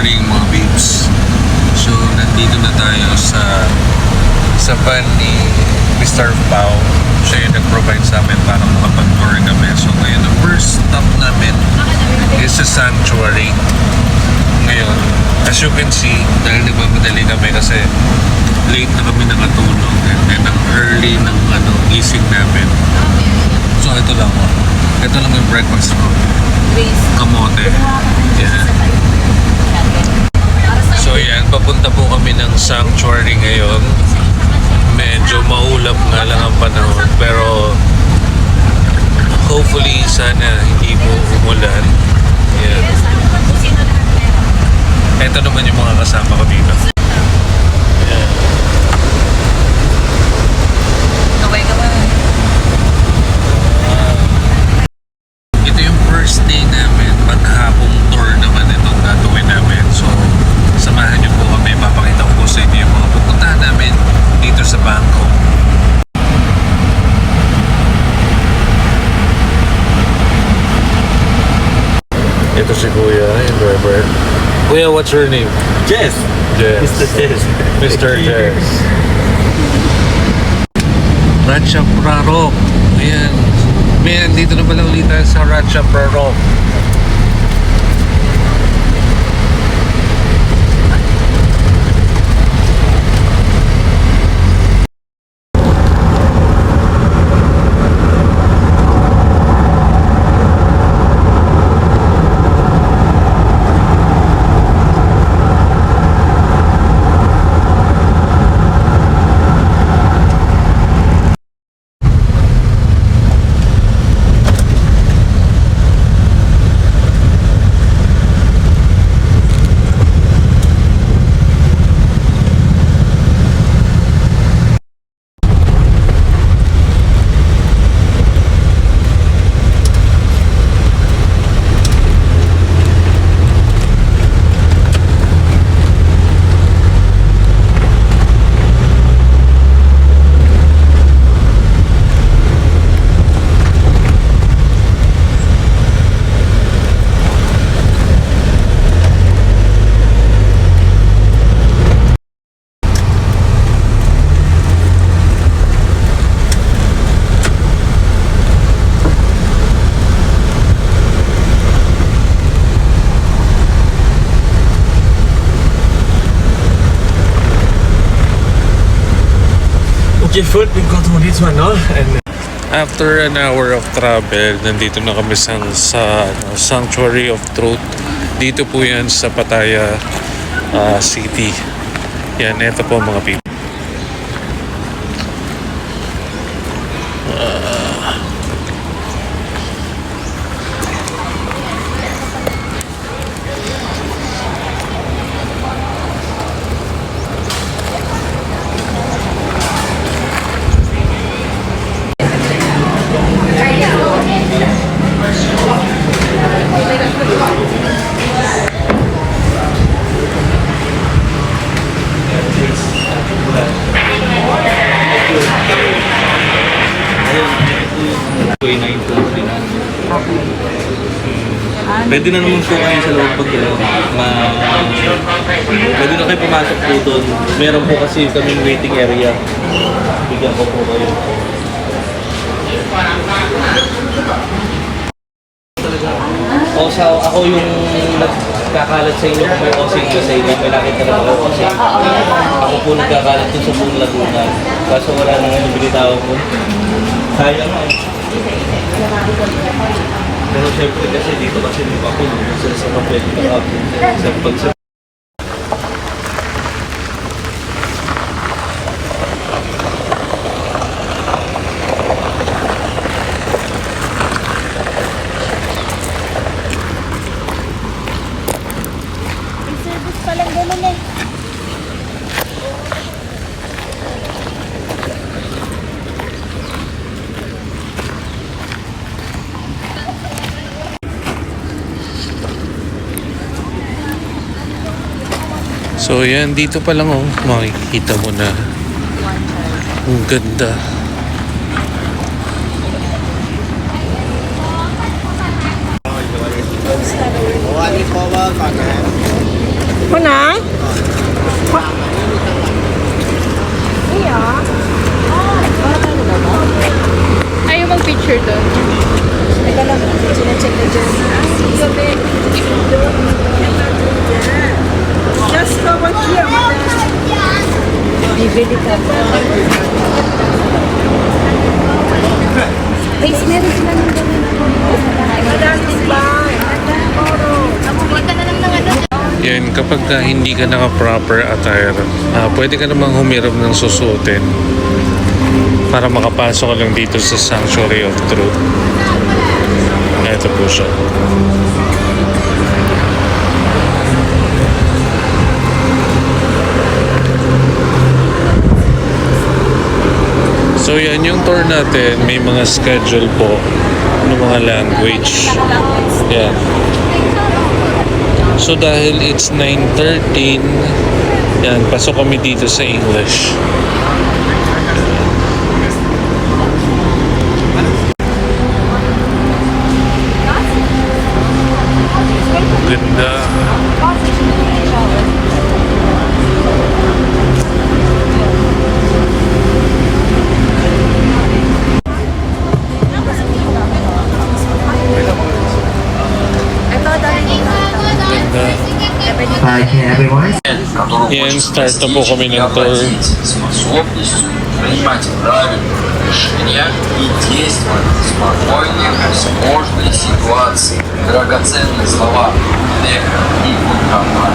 morning mga babes. So nandito na tayo sa van ni Mr. Pao. Siya yung nag-provide sa amin para makapag-tour kami. So ngayon ang first stop namin is sa Sanctuary. Ngayon, as you can see, dahil nagmamadali kami kasi late na kami nakatulog and then ang early ng gising namin. So ito lang oh. Ito lang yung breakfast ko. Kamote. Yan. So yan, papunta po kami ng Sanctuary ngayon. Medyo maulap nga lang ang panahon pero hopefully sana hindi po umulan. Yan. Ito naman yung mga kasama ko dito. Yan. Ito yung first day namin, maghapong tour naman itong gagawin namin. So samahan niyo po kami, papakita ko po sa inyo yung mga pupuntahan namin dito sa Bangkok. Ito si Kuya, yung driver. Kuya, what's your name? Jess. Jess. Mr. Jess. Mr. Jess. Ratcha Prarok. Ayan. Man, dito na pala ulit tayo sa Ratcha Prarok. Okay, food, we got on this one, no? And After an hour of travel, nandito na kami sa Sanctuary of Truth. Dito po yan sa Pattaya City. Yan, ito po mga people. pwede na naman po kayo sa loob pag pwede na kayo pumasok po doon. Meron po kasi kaming waiting area. Bigyan ko po kayo. O sa ako yung nagkakalat sa inyo kung may osing sa inyo. May nakita na ako osing. Ako po nagkakalat dun sa buong Laguna. Kaso wala nang binitaw ko. Sayang nga eh. Pero syempre kasi dito kasi di ba ako sa papel sa pagsa. May service palang ganun eh. So yan, dito pa lang oh, makikita mo na ang ganda. คนไหนนี่เหรอ Ayaw mag-picture doon. Teka lang, sinecheck na dyan. Gabi. Just over here, madam. Bibili ka ba? Base, meron sila ng gawin. Madam is fine. Bumili ka na lang ng ano. Yan, kapag hindi ka naka-proper attire, pwede ka namang humiram ng susutin para makapasok ka lang dito sa Sanctuary of Truth. Ito po siya. So yan yung tour natin, may mga schedule po ng mga language. Yan. So dahil it's 9:13, yan, pasok kami dito sa English. Ganda. Ganda. Hi, can everyone? Yan, start na po kami ng tour. Способность принимать правильные решения и действовать спокойно в сложной ситуации. Драгоценные слова Лека и Кункаман.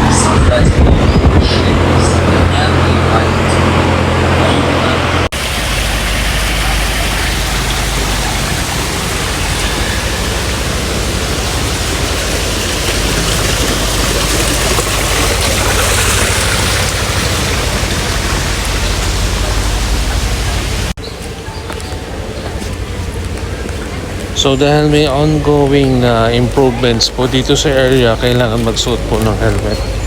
Создать решения современной политики. So dahil may ongoing na improvements po dito sa area, kailangan magsuot po ng helmet.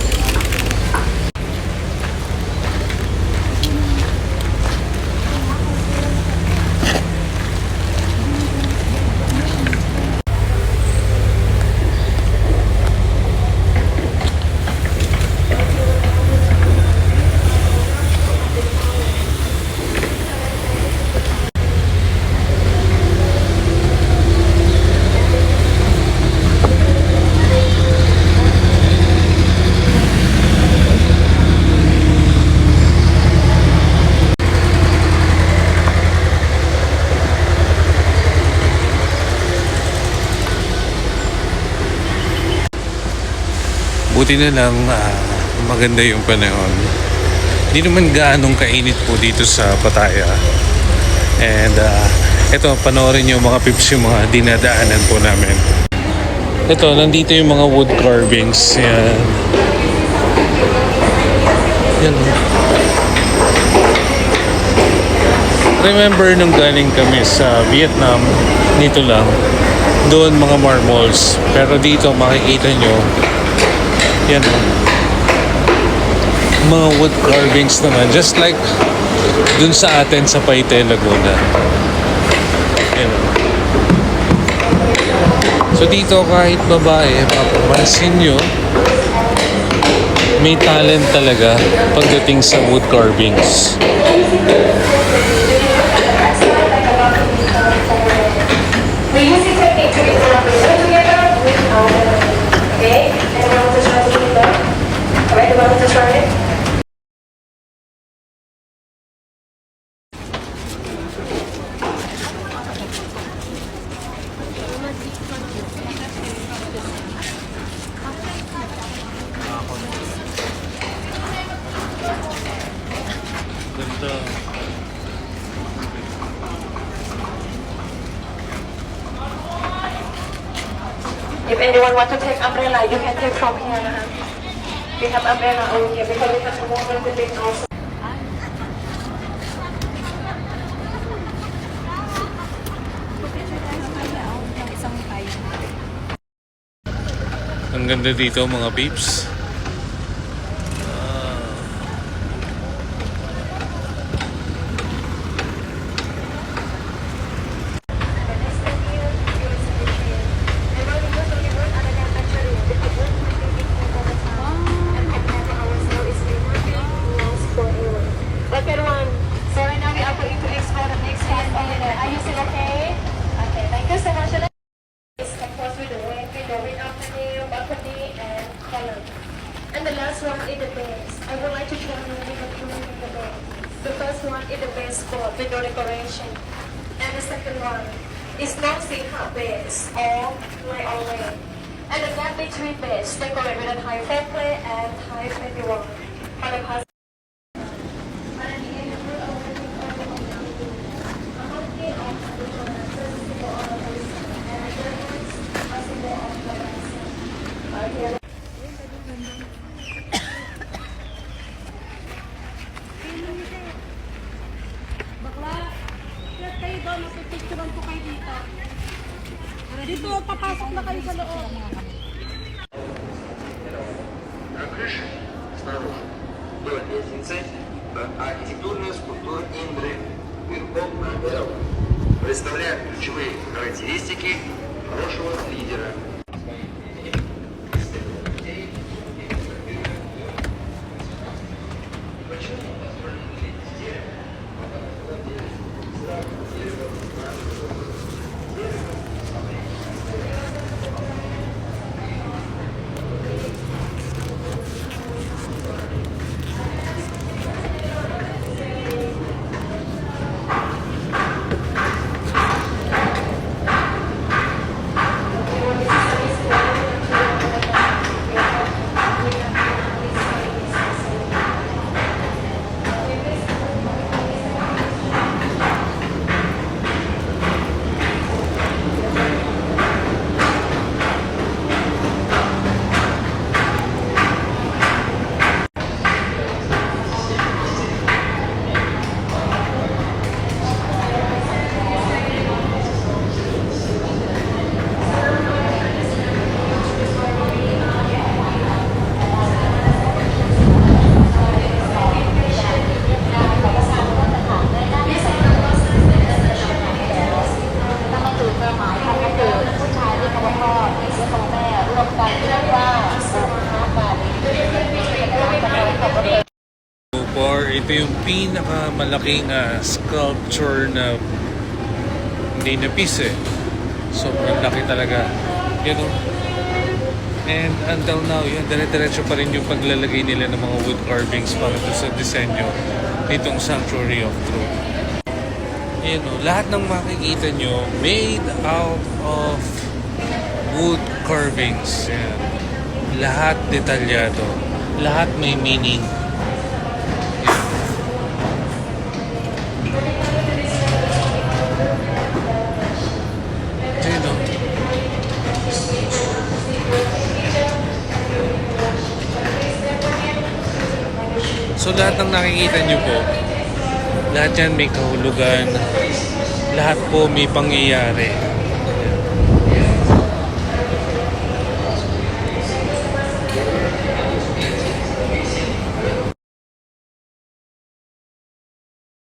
Buti na lang maganda yung panahon. Hindi naman gaanong kainit po dito sa Pattaya. And ito, panoorin nyo mga pips yung mga dinadaanan po namin. Ito, nandito yung mga wood carvings. Yan. Yan. Remember nung galing kami sa Vietnam, nito lang, doon mga marbles. Pero dito makikita nyo, yan o. Mga wood carvings naman. Just like dun sa atin sa Paite, Laguna. Yan o. So dito kahit babae, mapapansin nyo, may talent talaga pagdating sa wood carvings. We use this technique to get some together with okay? And I want to try to do that. Alright, you want me to try it? Ganda. If anyone want to take umbrella, you can take from here. We have umbrella over here because we have to move a little bit also. Ang ganda dito mga peeps. starts with the wing, balcony, and color. And the last one is the base. I would like to show you the base. The first one is the base board with no decoration. And the second one is no half base or light on way. And the gap between base decorated with a high foreplay and high 21. On the past Bakla, flat kayo doon, magpipicturean po kayo dito. Dito, papasok na kayo sa loob. На крыше снаружи была лестница, архитектурная скульптура Индры Верховна Эрова. Представляет ключевые характеристики хорошего лидера. Ito yung pinakamalaking sculpture na hindi napis eh. Sobrang laki talaga. Yan o. And until now, yan, dire-diretso pa rin yung paglalagay nila ng mga wood carvings para sa disenyo nitong Sanctuary of Truth. Yan o. Lahat ng makikita nyo made out of wood carvings. Yan. Lahat detalyado. Lahat may meaning. So lahat ng nakikita nyo po, lahat yan may kahulugan, lahat po may pangyayari.